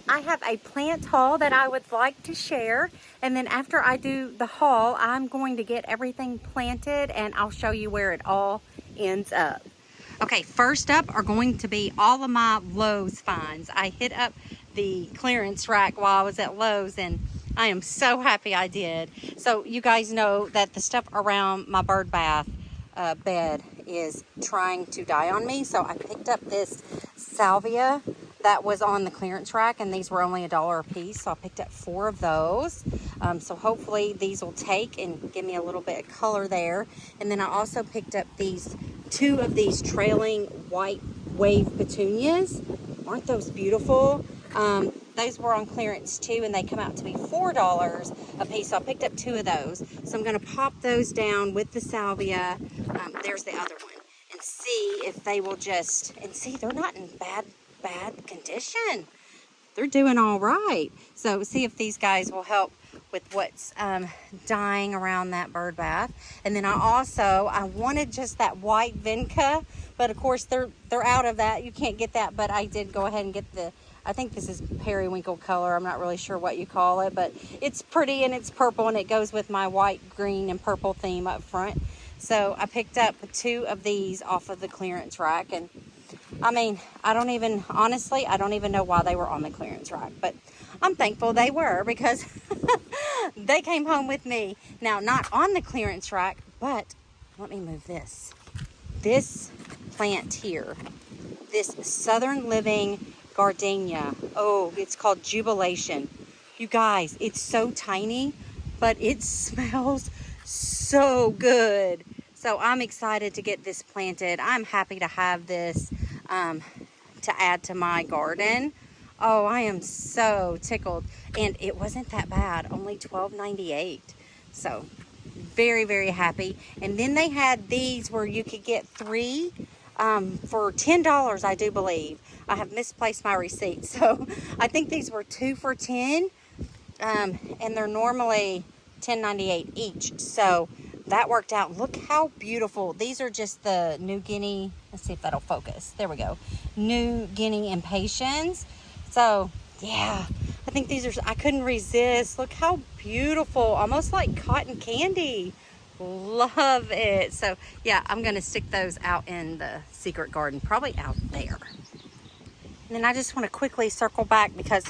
I have a plant haul that I would like to share, and then after I do the haul, I'm going to get everything planted and I'll show you where it all ends up. Okay, first up are going to be all of my Lowe's finds. I hit up the clearance rack while I was at Lowe's and I am so happy I did. So you guys know that the stuff around my bird bath bed is trying to die on me. So I picked up this Salvia that was on the clearance rack, and these were only $1 a piece. So I picked up 4 of those. So hopefully these will take and give me a little bit of color there. And then I also picked up 2 of these trailing white wave petunias. Aren't those beautiful? Those were on clearance too, and they come out to be $4 a piece. So I picked up 2 of those. So I'm going to pop those down with the salvia. There's the other one, and see if they will just, and see, they're not in bad condition. They're doing all right. So see if these guys will help with what's dying around that bird bath. And then I wanted just that white Vinca, but of course they're out of that. You can't get that, but I did go ahead and get I think this is periwinkle color. I'm not really sure what you call it, but it's pretty and it's purple, and it goes with my white, green, and purple theme up front. So I picked up 2 of these off of the clearance rack, and I mean, honestly, I don't even know why they were on the clearance rack, but I'm thankful they were, because they came home with me. Now, not on the clearance rack, but let me move this. This plant here, this Southern Living Gardenia. Oh, it's called Jubilation. You guys, it's so tiny, but it smells so good. So I'm excited to get this planted. I'm happy to have this to add to my garden. Oh, I am so tickled. And it wasn't that bad, only $12.98. So very, very happy. And then they had these where you could get 3 for $10, I do believe. I have misplaced my receipt, so I think these were 2 for $10, and they're normally $10.98 each. So that worked out. Look how beautiful. These are just the New Guinea. Let's see if that'll focus. There we go. New Guinea Impatiens. So yeah, I think these are, I couldn't resist. Look how beautiful, almost like cotton candy. Love it. So yeah, I'm going to stick those out in the secret garden, probably out there. And then I just want to quickly circle back because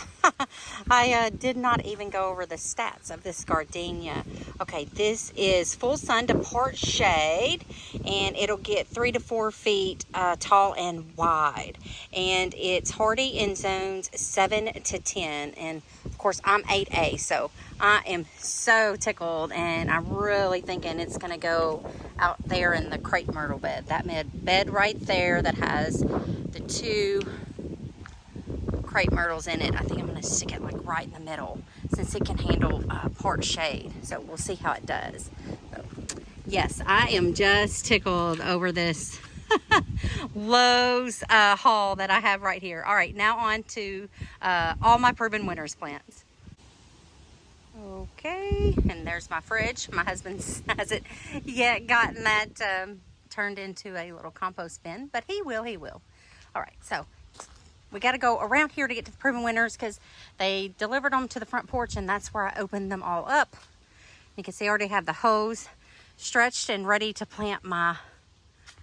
I did not even go over the stats of this gardenia. Okay, this is full sun to part shade, and it'll get 3 to 4 feet tall and wide. And it's hardy in zones 7 to 10. And of course, I'm 8A, so I am so tickled, and I'm really thinking it's going to go out there in the crepe myrtle bed. That bed right there that has the 2 crepe myrtles in it. I think I'm going to stick it like right in the middle, since it can handle part shade. So we'll see how it does. So, yes, I am just tickled over this Lowe's haul that I have right here. All right, now on to all my Proven Winners plants. Okay, and there's my fridge. My husband hasn't yet gotten that turned into a little compost bin, but he will. All right, so we got to go around here to get to the Proven Winners, because they delivered them to the front porch, and that's where I opened them all up. You can see I already have the hose stretched and ready to plant my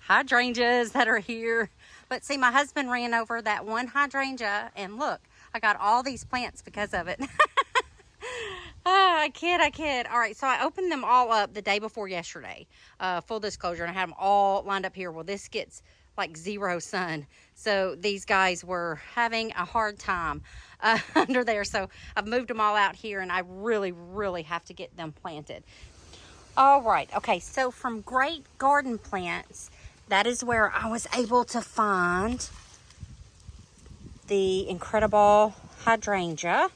hydrangeas that are here. But see, my husband ran over that one hydrangea, and look, I got all these plants because of it. I kid. All right, so I opened them all up the day before yesterday. Full disclosure, and I had them all lined up here. Well, this gets like 0 sun, so these guys were having a hard time under there. So I've moved them all out here, and I really have to get them planted. All right, okay, so from Great Garden Plants, that is where I was able to find the incredible hydrangea.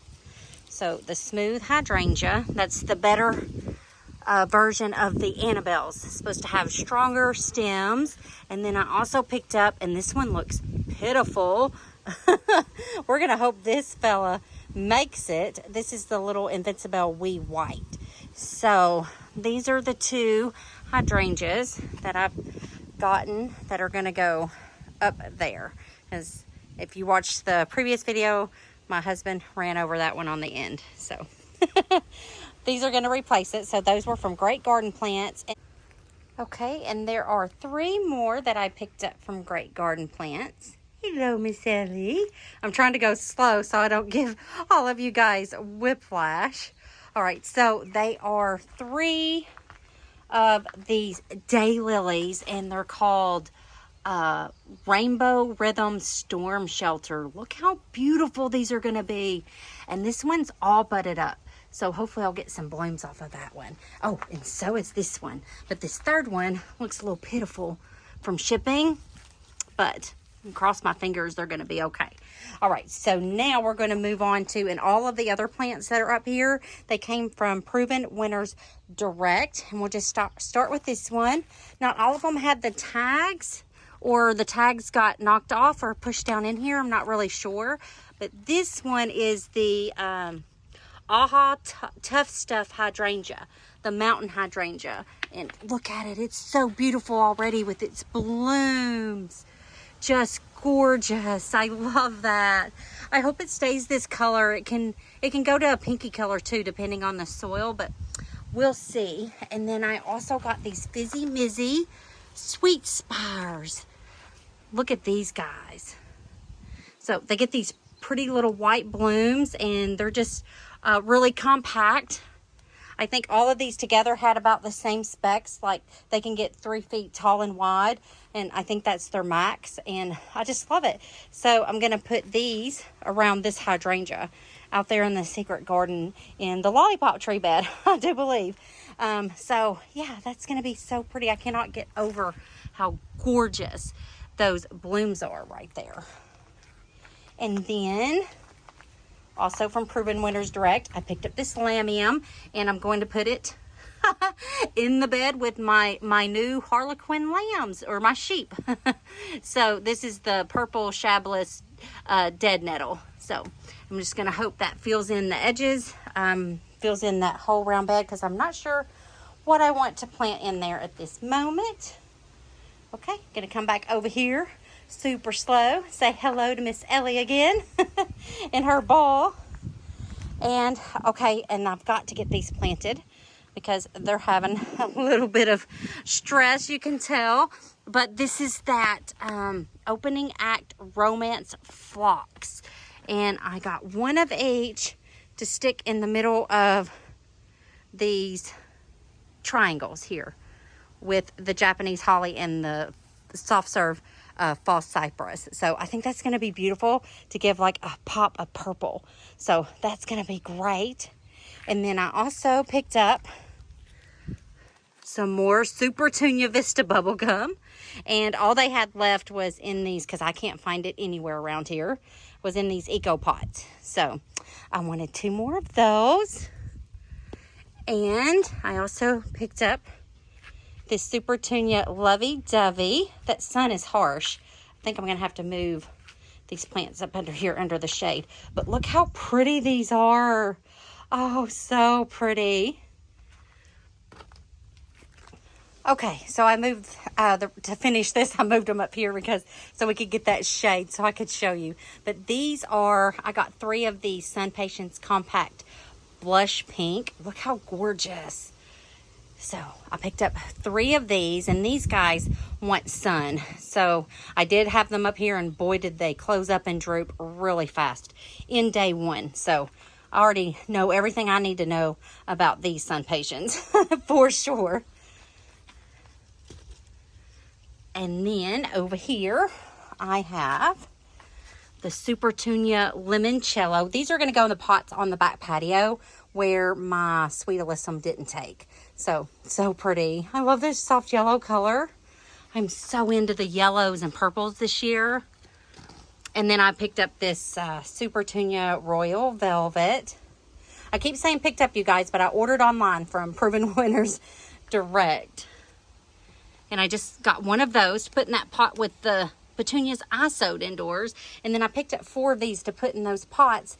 So the smooth hydrangea, that's the better version of the Annabelle's. It's supposed to have stronger stems. And then I also picked up, and this one looks pitiful. We're going to hope this fella makes it. This is the little Invincible Wee White. So these are the 2 hydrangeas that I've gotten that are going to go up there. As if you watched the previous video, My husband ran over that one on the end. So these are going to replace it. So those were from Great Garden Plants. Okay, and there are 3 more that I picked up from Great Garden Plants. Hello, Miss Ellie. I'm trying to go slow so I don't give all of you guys whiplash. All right, so they are 3 of these daylilies, and they're called Rainbow Rhythm Storm Shelter. Look how beautiful these are going to be. And this one's all budded up. So hopefully I'll get some blooms off of that one. Oh, and so is this one. But this third one looks a little pitiful from shipping. But cross my fingers, they're going to be okay. All right, so now we're going to move on to, and all of the other plants that are up here, they came from Proven Winners Direct. And we'll just start with this one. Not all of them had the tags, or the tags got knocked off or pushed down in here. I'm not really sure. But this one is the Tough Stuff Hydrangea, the mountain hydrangea. And look at it, it's so beautiful already with its blooms. Just gorgeous. I love that. I hope it stays this color. It can go to a pinky color too, depending on the soil, but we'll see. And then I also got these Fizzy Mizzy Sweet Spires. Look at these guys. So they get these pretty little white blooms, and they're just really compact. I think all of these together had about the same specs. Like, they can get 3 feet tall and wide, and I think that's their max, and I just love it. So I'm going to put these around this hydrangea out there in the secret garden in the lollipop tree bed, I do believe. So yeah, that's going to be so pretty. I cannot get over how gorgeous those blooms are right there. And then also from Proven Winners Direct, I picked up this Lamium, and I'm going to put it in the bed with my new Harlequin lambs, or my sheep. So this is the purple shabless dead nettle. So I'm just going to hope that fills in the edges, fills in that whole round bed, because I'm not sure what I want to plant in there at this moment. Okay, going to come back over here super slow, say hello to Miss Ellie again in her ball. And okay, and I've got to get these planted because they're having a little bit of stress, you can tell. But this is that opening act romance phlox, and I got one of each to stick in the middle of these triangles here with the Japanese holly and the soft serve false cypress. So I think that's going to be beautiful to give like a pop of purple. So that's going to be great. And then I also picked up some more Supertunia Vista bubblegum, and all they had left was in these, because I can't find it anywhere around here, was in these eco pots. So I wanted 2 more of those. And I also picked up this Supertunia lovey-dovey. That sun is harsh. I think I'm going to have to move these plants up under here under the shade. But look how pretty these are. Oh, so pretty. Okay, so I moved, to finish this, I moved them up here because so we could get that shade so I could show you. But these are, I got 3 of these Sun Patience Compact Blush Pink. Look how gorgeous. So I picked up 3 of these, and these guys want sun. So I did have them up here, and boy, did they close up and droop really fast in day 1. So I already know everything I need to know about these Sun Patience for sure. And then over here, I have the Supertunia Limoncello. These are going to go in the pots on the back patio where my Sweet Alyssum didn't take. So pretty. I love this soft yellow color. I'm so into the yellows and purples this year. And then I picked up this Supertunia Royal Velvet. I keep saying picked up, you guys, but I ordered online from Proven Winners Direct. And I just got one of those to put in that pot with the petunias I sowed indoors. And then I picked up 4 of these to put in those pots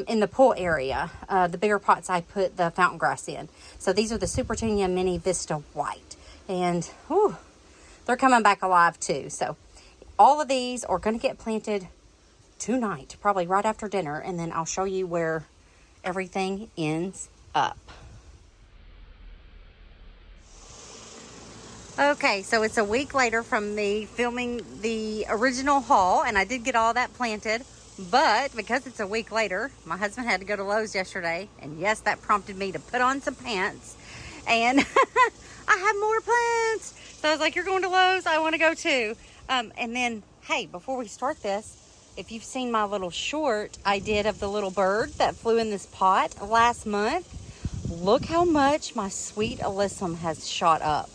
in the pool area. The bigger pots I put the fountain grass in. So these are the Supertunia Mini Vista White. And whew, they're coming back alive too. So all of these are going to get planted tonight, probably right after dinner, and then I'll show you where everything ends up. Okay, so it's a week later from me filming the original haul, and I did get all that planted, but because it's a week later, my husband had to go to Lowe's yesterday, and yes, that prompted me to put on some pants, and I have more plants. So I was like, you're going to Lowe's? I want to go too. And then, hey, before we start this, if you've seen my little short I did of the little bird that flew in this pot last month, look how much my sweet alyssum has shot up.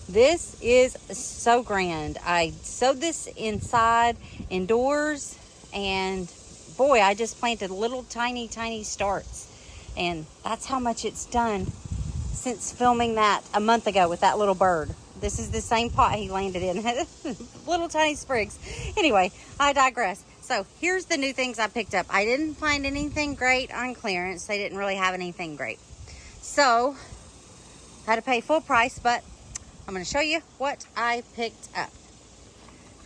This is so grand. I sowed this indoors, and boy, I just planted little tiny starts, and that's how much it's done since filming that a month ago with that little bird. This is the same pot he landed in. Little tiny sprigs. Anyway, I digress. So here's the new things I picked up. I didn't find anything great on clearance. They didn't really have anything great. So I had to pay full price, but I'm going to show you what I picked up.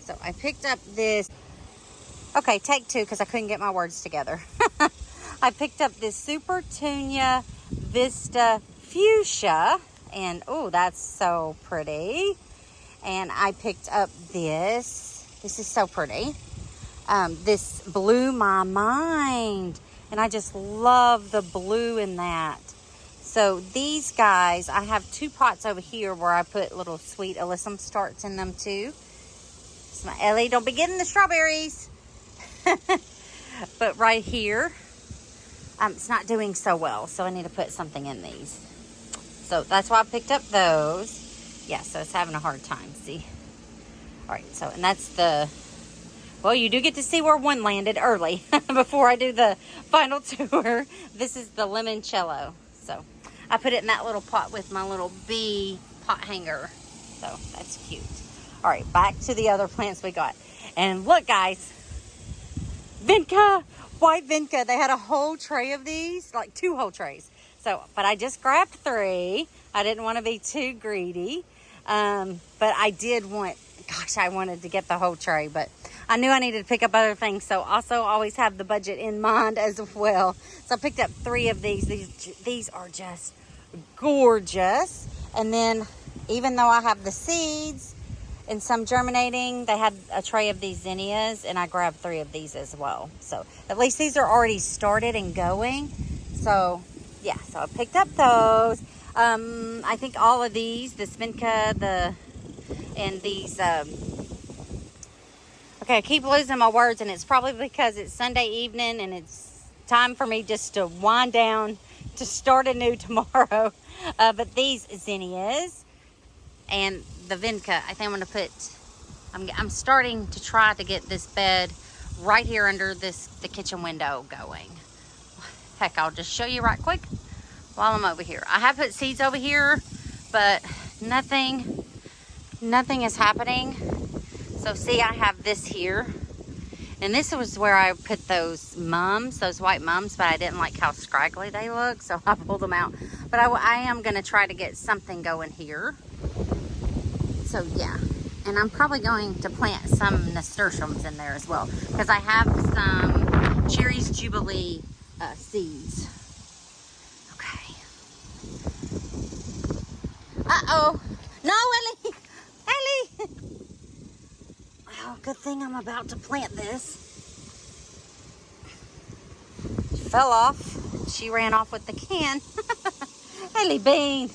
So I picked up this. Okay, take two because I couldn't get my words together. I picked up this Supertunia Vista fuchsia, and oh, that's so pretty. And I picked up this is so pretty. This blew my mind, and I just love the blue in that. So these guys, I have two pots over here where I put little sweet alyssum starts in them too. It's my Ellie, don't be getting the strawberries. But right here, it's not doing so well, so I need to put something in these. So that's why I picked up those. Yeah, so it's having a hard time, see? All right, so, and that's the, well, you do get to see where one landed early before I do the final tour. This is the limoncello. So I put it in that little pot with my little bee pot hanger. So that's cute. All right, back to the other plants we got. And look, guys, Vinca, white Vinca. They had a whole tray of these, like 2 whole trays. So, but I just grabbed 3. I didn't want to be too greedy. But I did want, gosh, I wanted to get the whole tray, but I knew I needed to pick up other things. So also always have the budget in mind as well. So I picked up 3 of these. These are just gorgeous. And then even though I have the seeds and some germinating, they had a tray of these zinnias, and I grabbed 3 of these as well. So at least these are already started and going. So yeah, so I picked up those. I think all of these, the Vinca, and these, okay, I keep losing my words, and it's probably because it's Sunday evening and it's time for me just to wind down to start anew tomorrow. But these zinnias and the Vinca, I think I'm going to put, I'm starting to try to get this bed right here under the kitchen window going. Heck, I'll just show you right quick while I'm over here. I have put seeds over here, but nothing is happening. So see, I have this here, and this was where I put those mums, those white mums, but I didn't like how scraggly they look, so I pulled them out. But I am going to try to get something going here. So yeah, and I'm probably going to plant some nasturtiums in there as well, because I have some Cherries Jubilee seeds. Okay. Uh-oh. No, Ellie. Ellie. Oh, good thing I'm about to plant this. She fell off. She ran off with the can. Ellie Bean.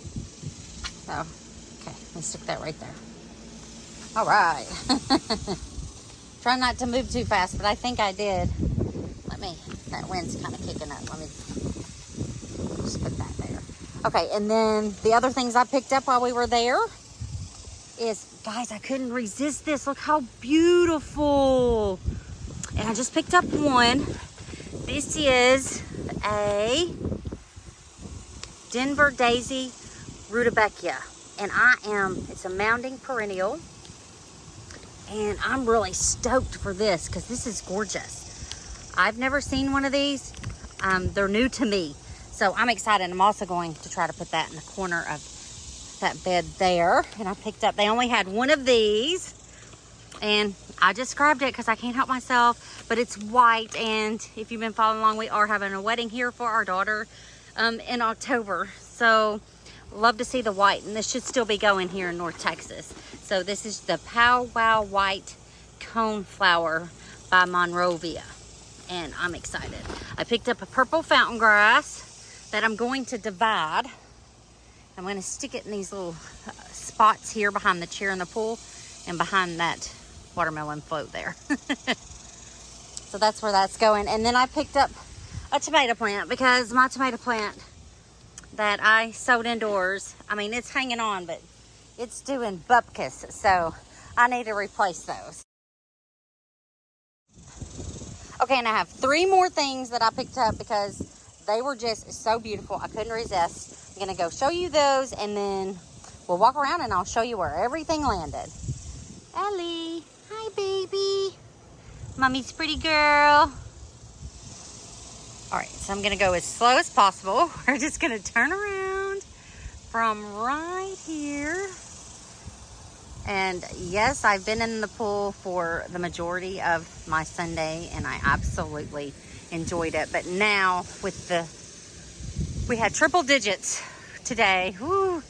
Oh, okay. Let me stick that right there. All right. Try not to move too fast, but I think I did. That wind's kind of kicking up. Let me just put that there. Okay, and then the other things I picked up while we were there is, guys, I couldn't resist this. Look how beautiful. And I just picked up one. This is a Denver Daisy Rutabekia. And it's a mounding perennial. And I'm really stoked for this because this is gorgeous. I've never seen one of these. They're new to me. So I'm excited. I'm also going to try to put that in the corner of that bed there. And I picked up, they only had one of these. And I just grabbed it because I can't help myself, but it's white. And if you've been following along, we are having a wedding here for our daughter in October. So love to see the white, and this should still be going here in North Texas. So this is the Pow Wow White Coneflower by Monrovia, and I'm excited. I picked up a purple fountain grass that I'm going to divide. I'm going to stick it in these little spots here behind the chair in the pool and behind that watermelon float there. So that's where that's going. And then I picked up a tomato plant because my tomato plant that I sowed indoors, I mean, it's hanging on, but it's doing bupkis, so I need to replace those. Okay, and I have 3 more things that I picked up because they were just so beautiful. I couldn't resist. I'm gonna go show you those, and then we'll walk around and I'll show you where everything landed. Ellie, hi baby. Mommy's pretty girl. All right, so I'm gonna go as slow as possible. We're just gonna turn around from right here. And yes, I've been in the pool for the majority of my Sunday and I absolutely enjoyed it. But now we had triple digits today. Woo.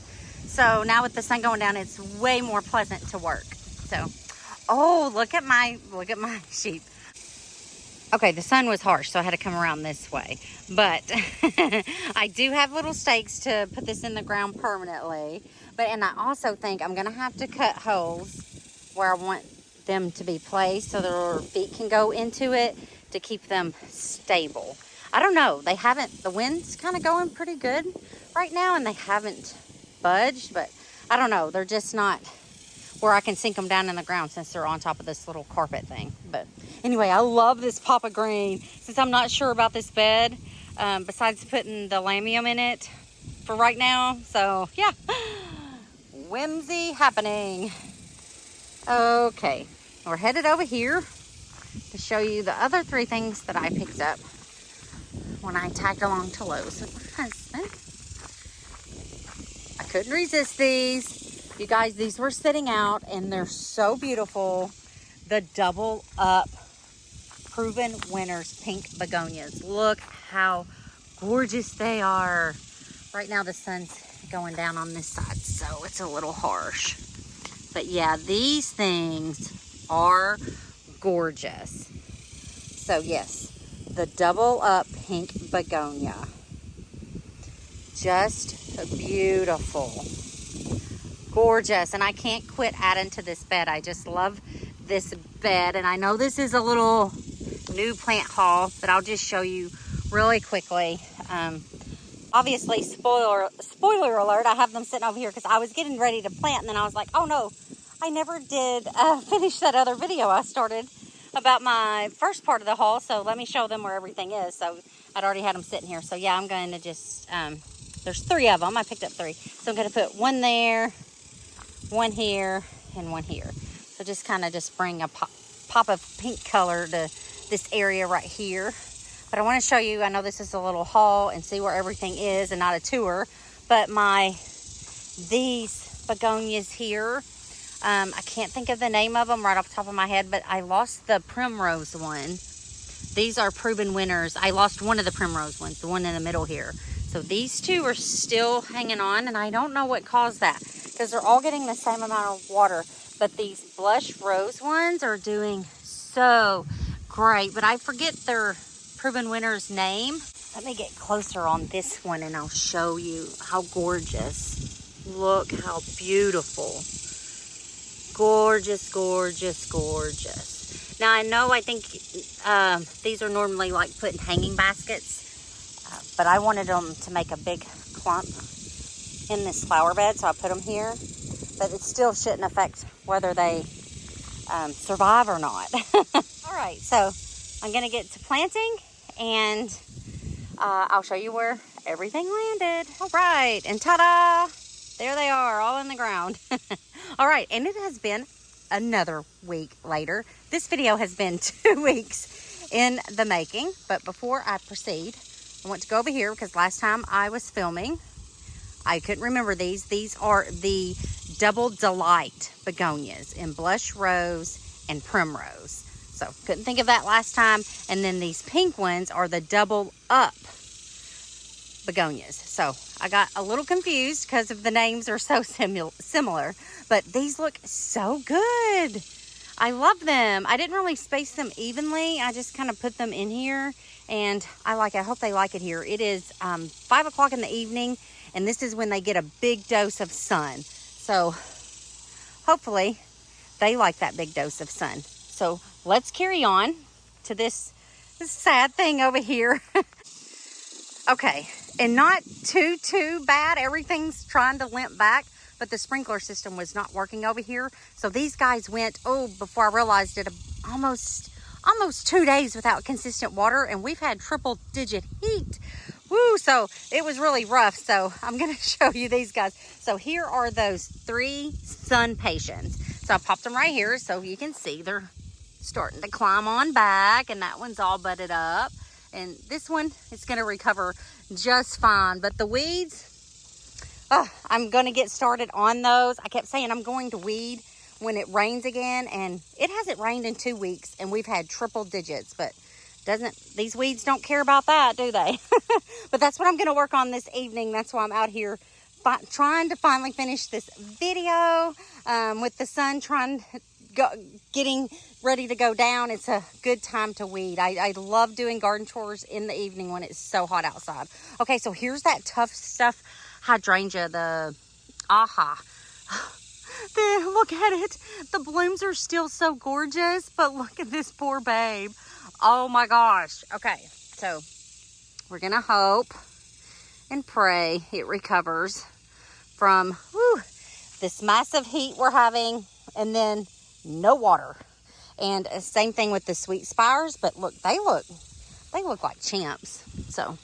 So now with the sun going down, it's way more pleasant to work. So, oh, look at my sheep. Okay, the sun was harsh, so I had to come around this way. But I do have little stakes to put this in the ground permanently. And I also think I'm going to have to cut holes where I want them to be placed so their feet can go into it to keep them stable. I don't know. The wind's kind of going pretty good right now, and they haven't budged. But I don't know. They're just not where I can sink them down in the ground since they're on top of this little carpet thing. But anyway, I love this pop of green. Since I'm not sure about this bed, besides putting the Lamium in it for right now. So yeah, whimsy happening. Okay, we're headed over here to show you the other 3 things that I picked up when I tagged along to Lowe's with my husband. I couldn't resist these. You guys, these were sitting out and they're so beautiful. The double up Proven Winners pink begonias. Look how gorgeous they are. Right now the sun's going down on this side, so it's a little harsh. But yeah, these things are gorgeous. So yes, the double up pink begonia. Just beautiful. Gorgeous. And I can't quit adding to this bed. I just love this bed. And I know this is a little new plant haul, but I'll just show you really quickly. Obviously, spoiler alert, I have them sitting over here because I was getting ready to plant, and then I was like, oh no, I never did finish that other video I started about my first part of the haul. So let me show them where everything is. So I'd already had them sitting here. So yeah, I'm going to just, there's 3 of them. I picked up 3. So I'm going to put 1 there, 1 here, and 1 here. So just kind of just bring a pop of pink color to this area right here. But I want to show you, I know this is a little haul and see where everything is and not a tour, but these begonias here, I can't think of the name of them right off the top of my head, but I lost the Primrose one. These are Proven Winners. I lost one of the Primrose ones, the one in the middle here. So these 2 are still hanging on, and I don't know what caused that because they're all getting the same amount of water. But these blush rose ones are doing so great, but I forget their Proven Winner's name. Let me get closer on this one and I'll show you how gorgeous. Look how beautiful. Gorgeous, gorgeous, gorgeous. Now I think these are normally like put in hanging baskets, but I wanted them to make a big clump in this flower bed, so I put them here. But it still shouldn't affect whether they survive or not. All right, so I'm gonna get to planting, and I'll show you where everything landed. All right, and ta-da! There they are, all in the ground. All right, and it has been another week later. This video has been 2 weeks in the making, but before I proceed, I want to go over here because last time I was filming, I couldn't remember these. These are the Double Delight begonias in blush rose and Primrose. So couldn't think of that last time. And then these pink ones are the double Up Begonias. So I got a little confused because of the names are so similar. But these look so good. I love them. I didn't really space them evenly. I just kind of put them in here. And I like it. I hope they like it here. It is 5 o'clock in the evening. And this is when they get a big dose of sun. So hopefully they like that big dose of sun. So let's carry on to this sad thing over here. Okay, and not too bad. Everything's trying to limp back, but the sprinkler system was not working over here. So these guys went, before I realized it, almost 2 days without consistent water, and we've had triple digit heat. Woo, so it was really rough. So I'm gonna show you these guys. So here are those 3 sun patients. So I popped them right here so you can see they're starting to climb on back, and that one's all budded up. And this one is gonna recover just fine. But the weeds, I'm gonna get started on those. I kept saying I'm going to weed when it rains again, and it hasn't rained in 2 weeks, and we've had triple digits, but these weeds don't care about that, do they? But that's what I'm gonna work on this evening. That's why I'm out here trying to finally finish this video with the sun getting ready to go down. It's a good time to weed. I love doing garden chores in the evening when it's so hot outside. Okay, so here's that Tough Stuff hydrangea, the aha. Look at it. The blooms are still so gorgeous, but look at this poor babe. Oh my gosh. Okay, so we're gonna hope and pray it recovers from this massive heat we're having, and then no water. And same thing with the sweet spires, but look, they look like champs. So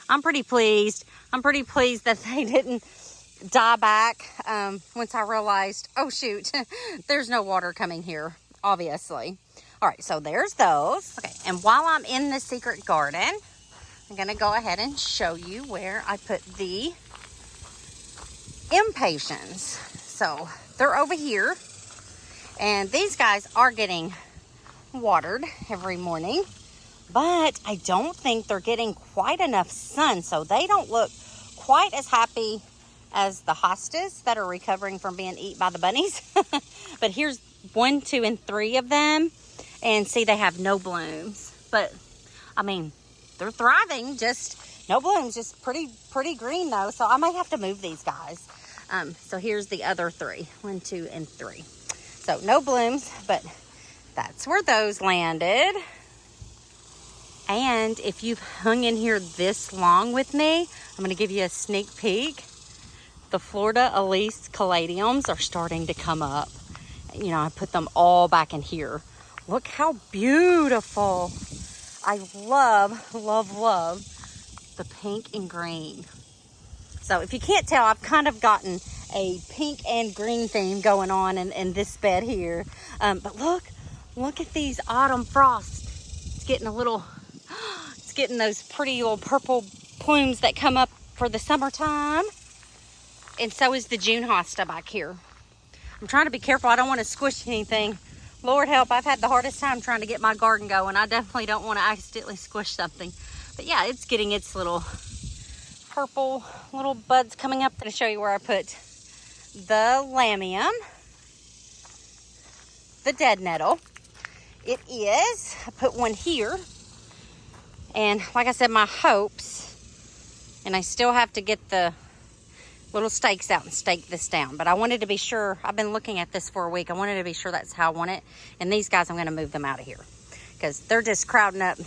I'm pretty pleased. I'm pretty pleased that they didn't die back once I realized, oh shoot, there's no water coming here, obviously. All right, so there's those. Okay, and while I'm in the secret garden, I'm gonna go ahead and show you where I put the Impatiens. So they're over here, and these guys are getting watered every morning, but I don't think they're getting quite enough sun, so they don't look quite as happy as the hostas that are recovering from being eaten by the bunnies. But here's 1, 2, and 3 of them, and see, they have no blooms, but I mean, they're thriving, just no blooms, just pretty green though. So I might have to move these guys. So here's the other 3, 1, 2, and 3. So no blooms, but that's where those landed. And if you've hung in here this long with me, I'm gonna give you a sneak peek. The Florida Elise caladiums are starting to come up. You know, I put them all back in here. Look how beautiful. I love the pink and green. So if you can't tell, I've kind of gotten a pink and green theme going on in this bed here. But look at these autumn frosts. It's getting those pretty little purple plumes that come up for the summertime. And so is the June hosta back here. I'm trying to be careful. I don't want to squish anything. Lord help, I've had the hardest time trying to get my garden going. I definitely don't want to accidentally squish something. But yeah, it's getting its little purple little buds coming up. I'm going to show you where I put the Lamium, the dead nettle. It is, I put one here. And like I said, my hopes, and I still have to get the little stakes out and stake this down, but I wanted to be sure. I've been looking at this for a week. I wanted to be sure that's how I want it. And these guys, I'm going to move them out of here because they're just crowding up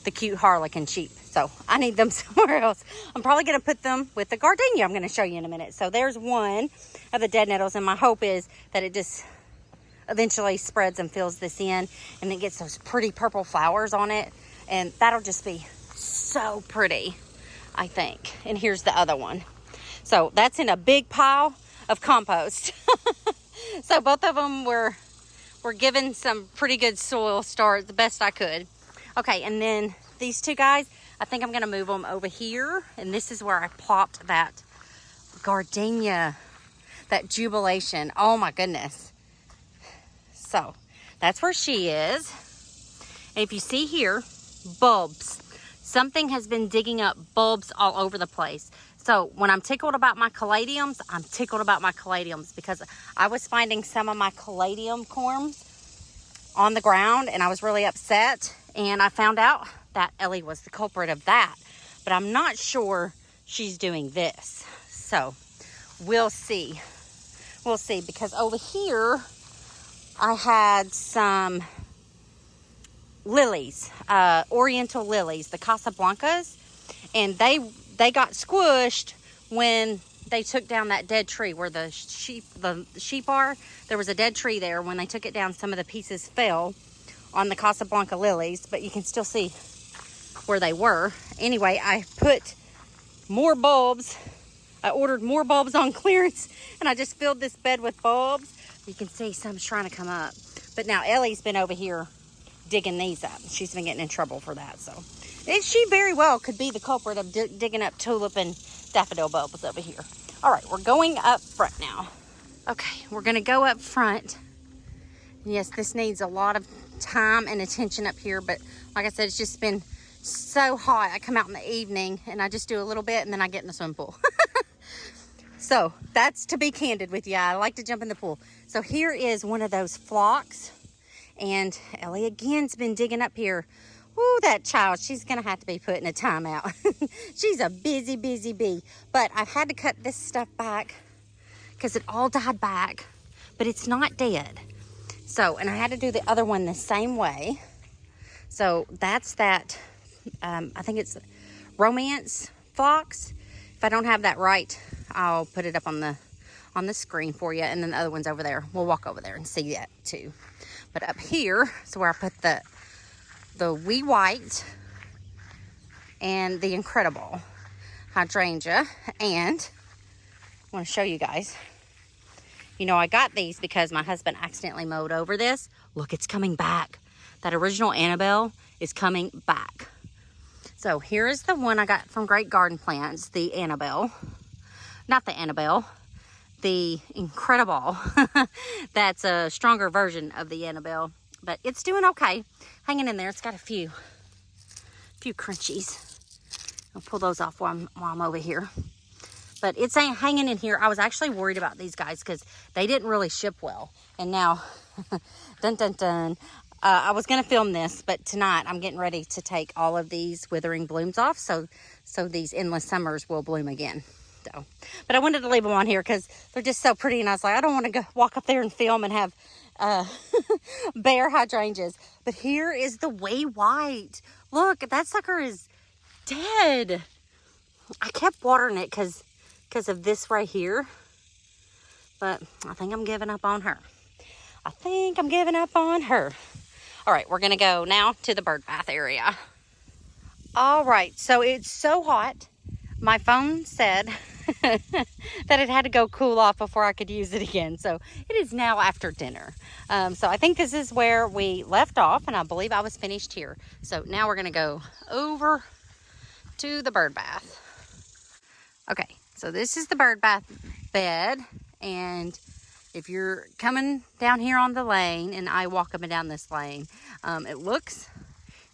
the cute harlequin sheep. So I need them somewhere else. I'm probably going to put them with the gardenia I'm going to show you in a minute. So there's one of the dead nettles, and my hope is that it just eventually spreads and fills this in, and then gets those pretty purple flowers on it, and that'll just be so pretty, I think. And here's the other one. So that's in a big pile of compost. So both of them were given some pretty good soil start, the best I could. Okay, and then these 2 guys, I think I'm gonna move them over here. And this is where I plopped that Gardenia, that jubilation. Oh my goodness. So That's where she is. And if you see here, bulbs. Something has been digging up bulbs all over the place. So when I'm tickled about my caladiums, I'm tickled about my caladiums because I was finding some of my caladium corms on the ground and I was really upset. And I found out that Ellie was the culprit of that. But I'm not sure she's doing this. So we'll see. We'll see, because over here I had some lilies, oriental lilies, the Casablancas, and they got squished when they took down that dead tree where the sheep are. There was a dead tree there. When they took it down, some of the pieces fell on the Casablanca lilies, but you can still see where they were. Anyway, I put more bulbs. I ordered more bulbs on clearance, and I just filled this bed with bulbs. You can see some's trying to come up. But now Ellie's been over here digging these up. She's been getting in trouble for that. So she very well could be the culprit of digging up tulip and daffodil bulbs over here. All right, we're going up front now. Okay, we're going to go up front. Yes, this needs a lot of time and attention up here, but like I said, it's just been so hot. I come out in the evening and I just do a little bit and then I get in the swimming pool. So that's to be candid with you. I like to jump in the pool. So here is one of those flocks, and Ellie again's been digging up here. Ooh, that child, she's gonna have to be put in a timeout. She's a busy bee. But I've had to cut this stuff back because it all died back, but it's not dead. So, and I had to do the other one the same way. So that's that, I think it's romance phlox. If I don't have that right, I'll put it up on the screen for you, and then the other one's over there. We'll walk over there and see that too. But up here is where I put the wee white and the incredible hydrangea. And I want to show you guys. You know, I got these because my husband accidentally mowed over this. Look, it's coming back. That original Annabelle is coming back. So here is the one I got from Great Garden Plants, the Annabelle. Not the Annabelle, the Incredible. That's a stronger version of the Annabelle, but it's doing okay. Hanging in there. It's got a few crunchies. I'll pull those off while I'm over here. But it's hanging in here. I was actually worried about these guys because they didn't really ship well. And now, dun dun dun. I was going to film this, but tonight I'm getting ready to take all of these withering blooms off so these endless summers will bloom again. So, but I wanted to leave them on here because they're just so pretty, and I was like, I don't want to go walk up there and film and have bare hydrangeas. But here is the way white. Look, that sucker is dead. I kept watering it because of this right here, but I think I'm giving up on her. All right, we're gonna go now to the bird bath area. All right, so it's so hot. My phone said that it had to go cool off before I could use it again. So it is now after dinner. So I think this is where we left off, and I believe I was finished here. So now we're gonna go over to the bird bath. Okay, so this is the bird bath bed, and if you're coming down here on the lane, and I walk up and down this lane, it looks,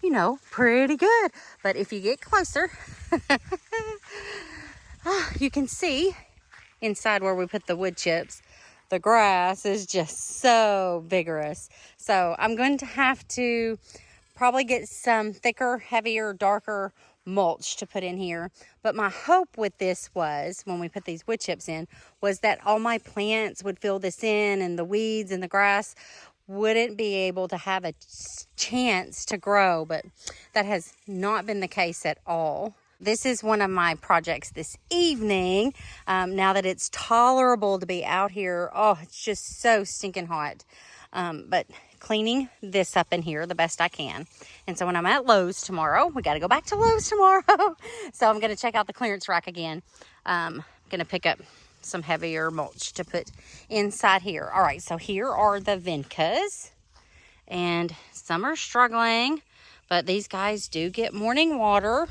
you know, pretty good. But if you get closer, you can see inside where we put the wood chips, the grass is just so vigorous. So I'm going to have to probably get some thicker, heavier, darker mulch to put in here. But my hope with this was, when we put these wood chips in, was that all my plants would fill this in, and the weeds and the grass wouldn't be able to have a chance to grow. But that has not been the case at all. This is one of my projects this evening. Now that it's tolerable to be out here, oh, it's just so stinking hot. But cleaning this up in here the best I can. And so when I'm at Lowe's tomorrow, we got to go back to Lowe's tomorrow. So I'm going to check out the clearance rack again. I'm going to pick up some heavier mulch to put inside here. All right, so here are the Vincas. And some are struggling, but these guys do get morning water.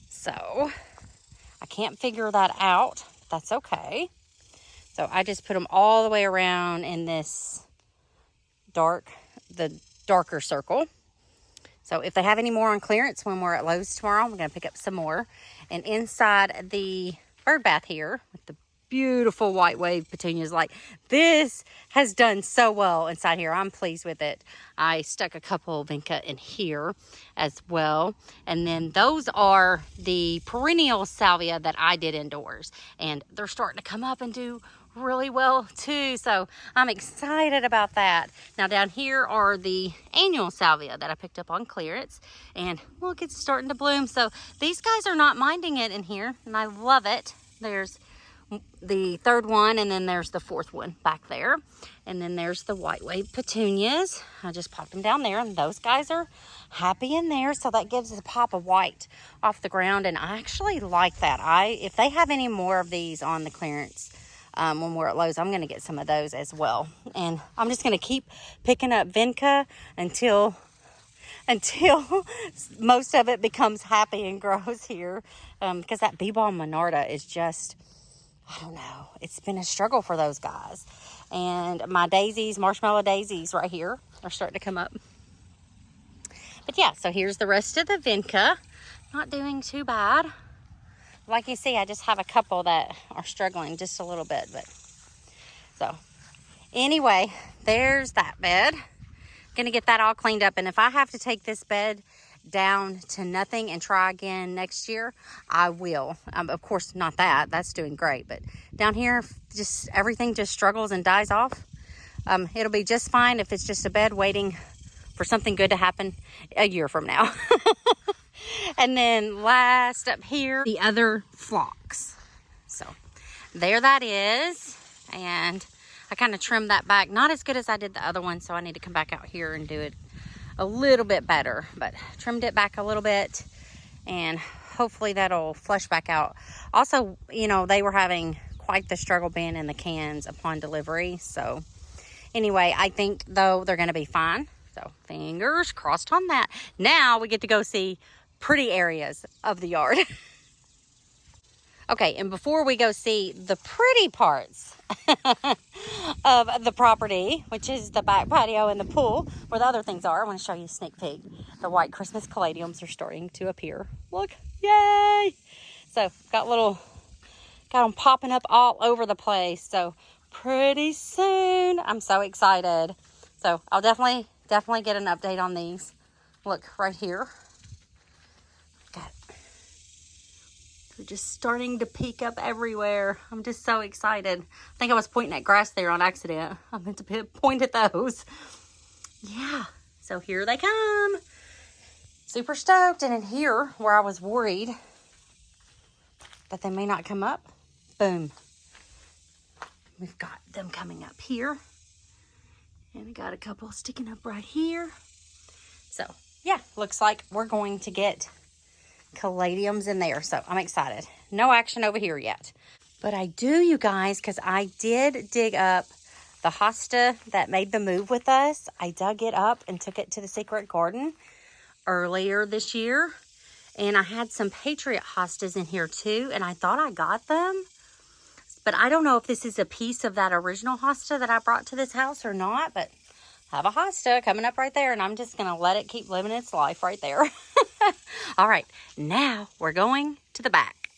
So I can't figure that out. That's okay. So I just put them all the way around in this darker circle. So if they have any more on clearance when we're at Lowe's tomorrow, I'm going to pick up some more. And inside the bird bath here with the beautiful white wave petunias, like this has done so well inside here. I'm pleased with it. I stuck a couple of Vinca in here as well. And then those are the perennial Salvia that I did indoors. And they're starting to come up and do really well too, so I'm excited about that. Now down here are the annual Salvia that I picked up on clearance, and look, it's starting to bloom. So these guys are not minding it in here, and I love it. There's the third one, and then there's the fourth one back there, and then there's the white wave petunias. I just popped them down there, and those guys are happy in there, so that gives us a pop of white off the ground, and I actually like that. If they have any more of these on the clearance when we're at Lowe's, I'm going to get some of those as well. And I'm just going to keep picking up Vinca until most of it becomes happy and grows here. Because that bee balm monarda is just, I don't know, it's been a struggle for those guys. And my daisies, marshmallow daisies right here, are starting to come up. But yeah, so here's the rest of the Vinca. Not doing too bad. Like you see, I just have a couple that are struggling just a little bit. But so anyway, there's that bed. Gonna get that all cleaned up. And if I have to take this bed down to nothing and try again next year, I will. Of course, not that. That's doing great. But down here, just everything just struggles and dies off. It'll be just fine if it's just a bed waiting for something good to happen a year from now. And then last up here, the other phlox. So there that is. And I kind of trimmed that back. Not as good as I did the other one, so I need to come back out here and do it a little bit better. But trimmed it back a little bit, and hopefully that'll flush back out. Also, you know, they were having quite the struggle being in the cans upon delivery. So anyway, I think, though, they're going to be fine. So fingers crossed on that. Now we get to go see pretty areas of the yard. Okay, and before we go see the pretty parts of the property, which is the back patio and the pool, where the other things are, I want to show you a sneak peek. The white Christmas caladiums are starting to appear. Look, yay! So got them popping up all over the place. So pretty soon, I'm so excited. So I'll definitely get an update on these. Look right here. They're just starting to peek up everywhere. I'm just so excited. I think I was pointing at grass there on accident. I meant to point at those. Yeah, so here they come. Super stoked. And in here, where I was worried that they may not come up, boom. We've got them coming up here. And we got a couple sticking up right here. So, yeah, looks like we're going to get caladiums in there, so I'm excited. No action over here yet, but I do, you guys, because I did dig up the hosta that made the move with us. I dug it up and took it to the secret garden earlier this year, and I had some Patriot hostas in here too, and I thought I got them, but I don't know if this is a piece of that original hosta that I brought to this house or not. But I have a hosta coming up right there, and I'm just gonna let it keep living its life right there. All right, now we're going to the back.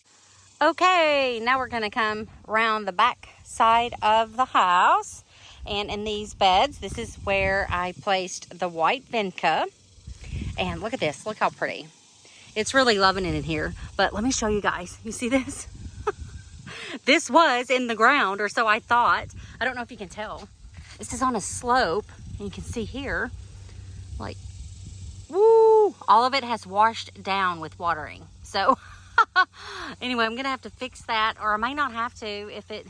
Okay, now we're gonna come around the back side of the house. And in these beds, this is where I placed the white Vinca. And look at this, look how pretty. It's really loving it in here. But let me show you guys, you see this? This was in the ground, or so I thought. I don't know if you can tell. This is on a slope, and you can see here, like, woo, all of it has washed down with watering. So anyway, I'm gonna have to fix that, or I might not have to if it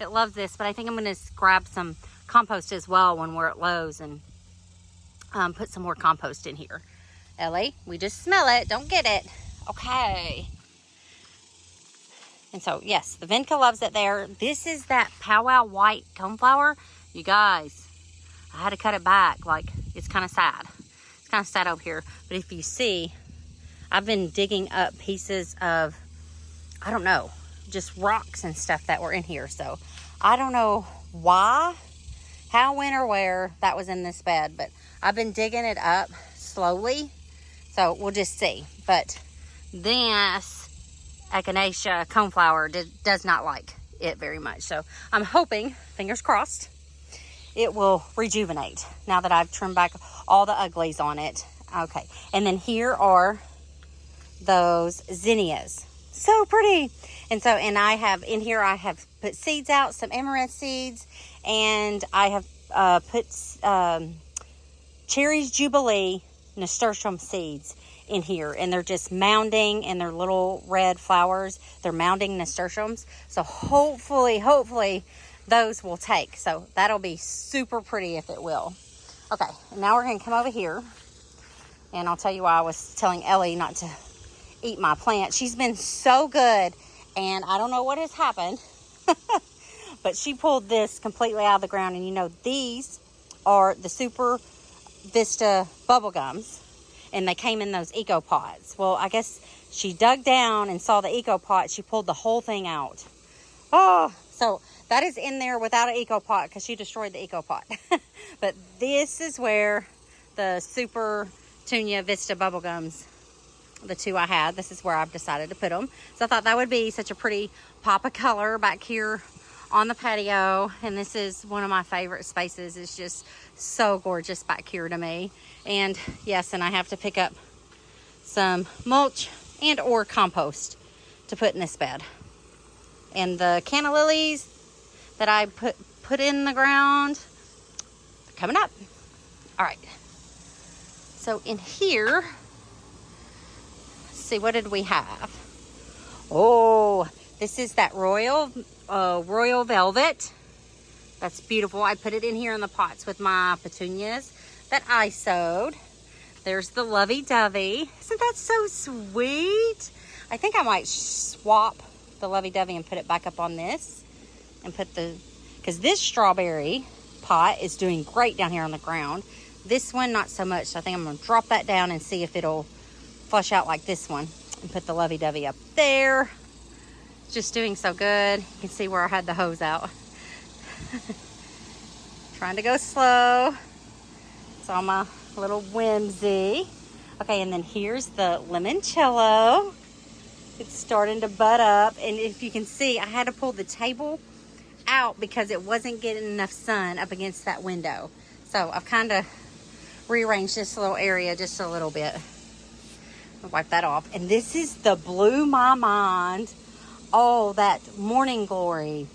loves this, but I think I'm gonna grab some compost as well when we're at Lowe's and put some more compost in here. Ellie, we just smell it, don't get it. Okay. And so, yes, the Vinca loves it there. This is that powwow white coneflower. You guys, I had to cut it back. Like, it's kind of sad. It's kind of sad over here. But if you see, I've been digging up pieces of, I don't know, just rocks and stuff that were in here. So I don't know why, how, when, or where that was in this bed, but I've been digging it up slowly, so we'll just see. But this Echinacea coneflower does not like it very much, so I'm hoping, fingers crossed, it will rejuvenate now that I've trimmed back all the uglies on it. Okay, and then here are those zinnias. So pretty. And so, and I have, in here I have put seeds out, some amaranth seeds, and I have put Cherries Jubilee nasturtium seeds in here, and they're just mounding, and they're little red flowers. They're mounding nasturtiums. So hopefully those will take. So that'll be super pretty if it will. Okay, and now we're going to come over here, and I'll tell you why I was telling Ellie not to eat my plant. She's been so good, and I don't know what has happened, but she pulled this completely out of the ground. And you know, these are the Super Vista Bubblegums, and they came in those eco pots. Well, I guess she dug down and saw the eco pot. She pulled the whole thing out. Oh, so that is in there without an eco pot because she destroyed the eco pot. But this is where the Supertunia Vista Bubblegums, the two I had, this is where I've decided to put them. So I thought that would be such a pretty pop of color back here on the patio. And this is one of my favorite spaces. It's just so gorgeous back here to me. And yes, and I have to pick up some mulch and or compost to put in this bed. And the canna lilies that I put in the ground, they're coming up. All right. So in here, see, what did we have? Oh, this is that royal velvet. That's beautiful. I put it in here in the pots with my petunias that I sowed. There's the lovey-dovey. Isn't that so sweet? I think I might swap the lovey-dovey and put it back up on this, and put the, because this strawberry pot is doing great down here on the ground. This one, not so much. So I think I'm going to drop that down and see if it'll flush out like this one, and put the lovey-dovey up there. Just doing so good. You can see where I had the hose out. Trying to go slow. It's all my little whimsy. Okay, and then here's the limoncello. It's starting to bud up, and if you can see, I had to pull the table out because it wasn't getting enough sun up against that window. So I've kind of rearranged this little area just a little bit. I'll wipe that off. And this is the blew my mind. Oh, that morning glory.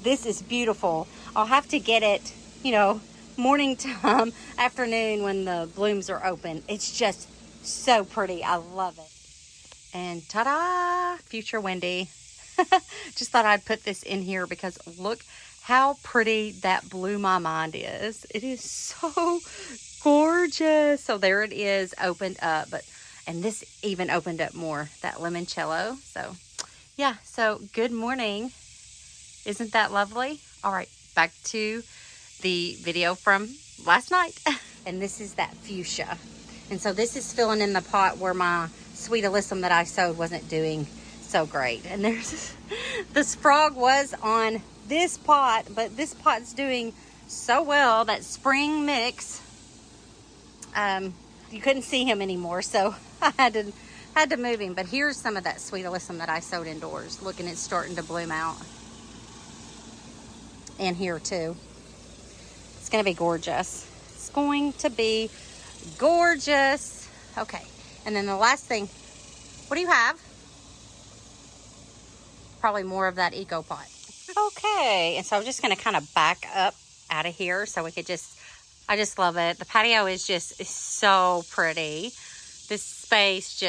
This is beautiful. I'll have to get it, you know, morning time, afternoon when the blooms are open. It's just so pretty. I love it. And ta-da, future Wendi. Just thought I'd put this in here because look how pretty that blew my mind is. It is so gorgeous. So there it is, opened up. And this even opened up more, that limoncello. So yeah, so good morning. Isn't that lovely? All right, back to the video from last night. And this is that fuchsia. And so this is filling in the pot where my sweet alyssum that I sowed wasn't doing so great. And there's this frog was on this pot, but this pot's doing so well. That spring mix, you couldn't see him anymore, so I had to move him. But here's some of that sweet alyssum that I sowed indoors. Look, and it's starting to bloom out. And here too. It's going to be gorgeous. It's going to be gorgeous. Okay, and then the last thing, what do you have? Probably more of that eco pot. Okay, and so I'm just going to kind of back up out of here so we could just, I just love it. The patio is so pretty. This space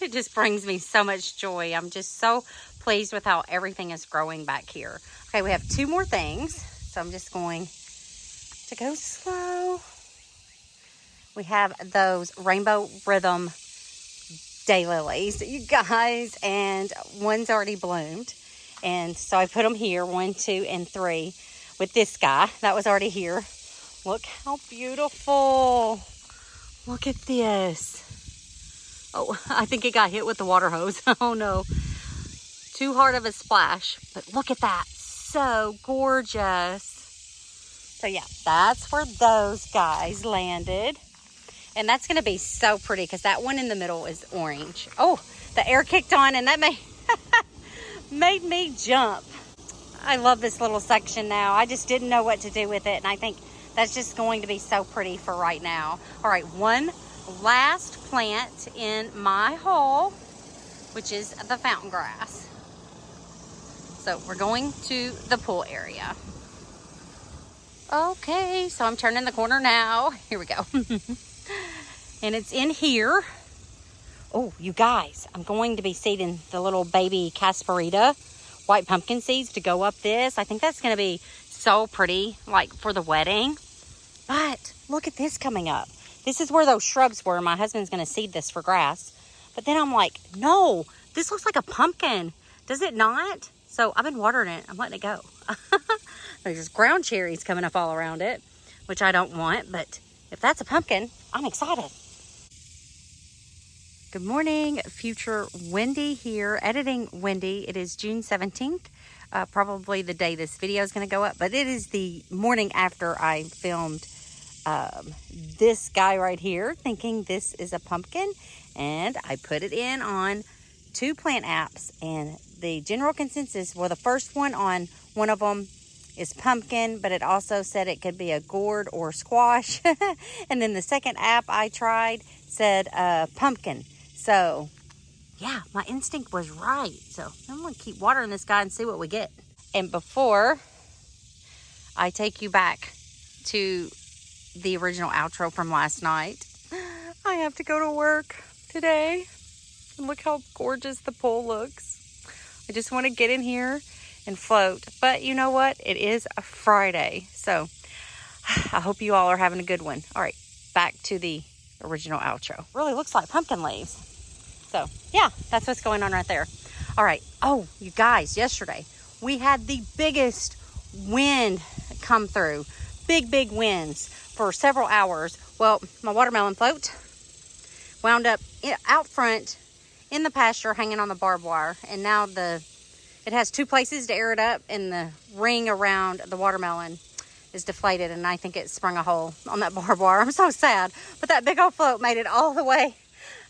it just brings me so much joy. I'm just so pleased with how everything is growing back here. Okay, we have two more things, so I'm just going to go slow. We have those Rainbow Rhythm daylilies, you guys, and one's already bloomed. And so I put them here, 1, 2, and 3 with this guy that was already here. Look how beautiful. Look at this. Oh, I think it got hit with the water hose. Oh no. Too hard of a splash, but look at that. So gorgeous. So yeah, that's where those guys landed. And that's going to be so pretty because that one in the middle is orange. Oh, the air kicked on and that made me jump. I love this little section now. I just didn't know what to do with it. And I think that's just going to be so pretty for right now. All right, one last plant in my haul, which is the fountain grass. So we're going to the pool area. Okay, so I'm turning the corner now. Here we go. And it's in here. Oh, you guys, I'm going to be seeding the little baby Casperita white pumpkin seeds to go up this. I think that's going to be so pretty, like for the wedding. But look at this coming up. This is where those shrubs were. My husband's going to seed this for grass. But then I'm like, no, this looks like a pumpkin. Does it not? So I've been watering it. I'm letting it go. There's ground cherries coming up all around it, which I don't want. But if that's a pumpkin, I'm excited. Good morning, future Wendi here, editing Wendi. It is June 17th, probably the day this video is going to go up, but it is the morning after I filmed this guy right here, thinking this is a pumpkin, and I put it in on 2 plant apps, and the general consensus, well, the first one on one of them is pumpkin, but it also said it could be a gourd or squash, and then the second app I tried said pumpkin. So, yeah, my instinct was right. So, I'm going to keep watering this guy and see what we get. And before I take you back to the original outro from last night, I have to go to work today. And look how gorgeous the pool looks. I just want to get in here and float. But you know what? It is a Friday. So, I hope you all are having a good one. All right, back to the original outro. Really looks like pumpkin leaves. So, yeah, that's what's going on right there. All right. Oh, you guys, yesterday we had the biggest wind come through. Big winds for several hours. Well, my watermelon float wound up out front in the pasture hanging on the barbed wire. And now it has 2 places to air it up, and the ring around the watermelon is deflated, and I think it sprung a hole on that barbed wire. I'm so sad. But that big old float made it all the way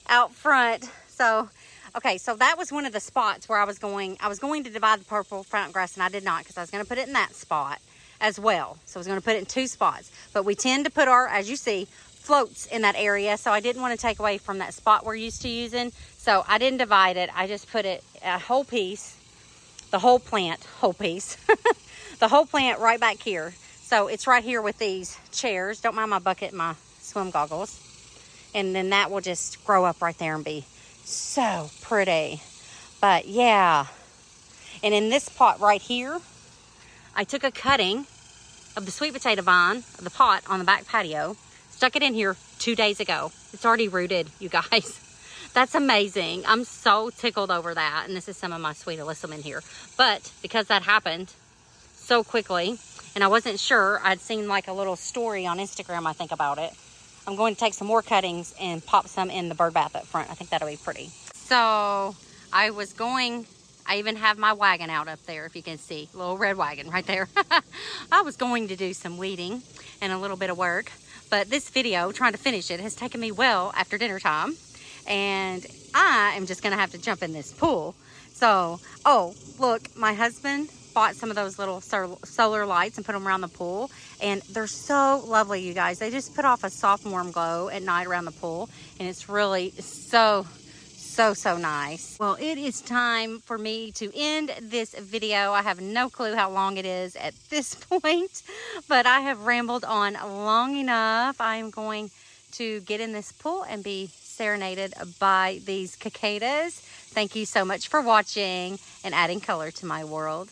out front. So, okay, so that was one of the spots where I was going to divide the purple fountain grass, and I did not, because I was going to put it in that spot as well. So I was going to put it in 2 spots. But we tend to put our, as you see, floats in that area. So I didn't want to take away from that spot we're used to using. So I didn't divide it. I just put it a whole piece, the whole plant, the whole plant right back here. So it's right here with these chairs. Don't mind my bucket and my swim goggles. And then that will just grow up right there and be so pretty. But yeah, and in this pot right here, I took a cutting of the sweet potato vine, of the pot on the back patio, stuck it in here 2 days ago. It's already rooted, you guys. That's amazing. I'm so tickled over that. And this is some of my sweet alyssum in here. But because that happened so quickly, and I wasn't sure, I'd seen like a little story on Instagram, I think, about it. I'm going to take some more cuttings and pop some in the bird bath up front. I think that'll be pretty. So I even have my wagon out up there, if you can see. Little red wagon right there. I was going to do some weeding and a little bit of work. But this video, trying to finish it, has taken me well after dinner time. And I am just going to have to jump in this pool. So, oh, look, my husband bought some of those little solar lights and put them around the pool, and they're so lovely, you guys. They just put off a soft warm glow at night around the pool, and it's really so nice. Well, it is time for me to end this video. I have no clue how long it is at this point, but I have rambled on long enough. I am going to get in this pool and be serenaded by these cicadas. Thank you so much for watching and adding color to my world.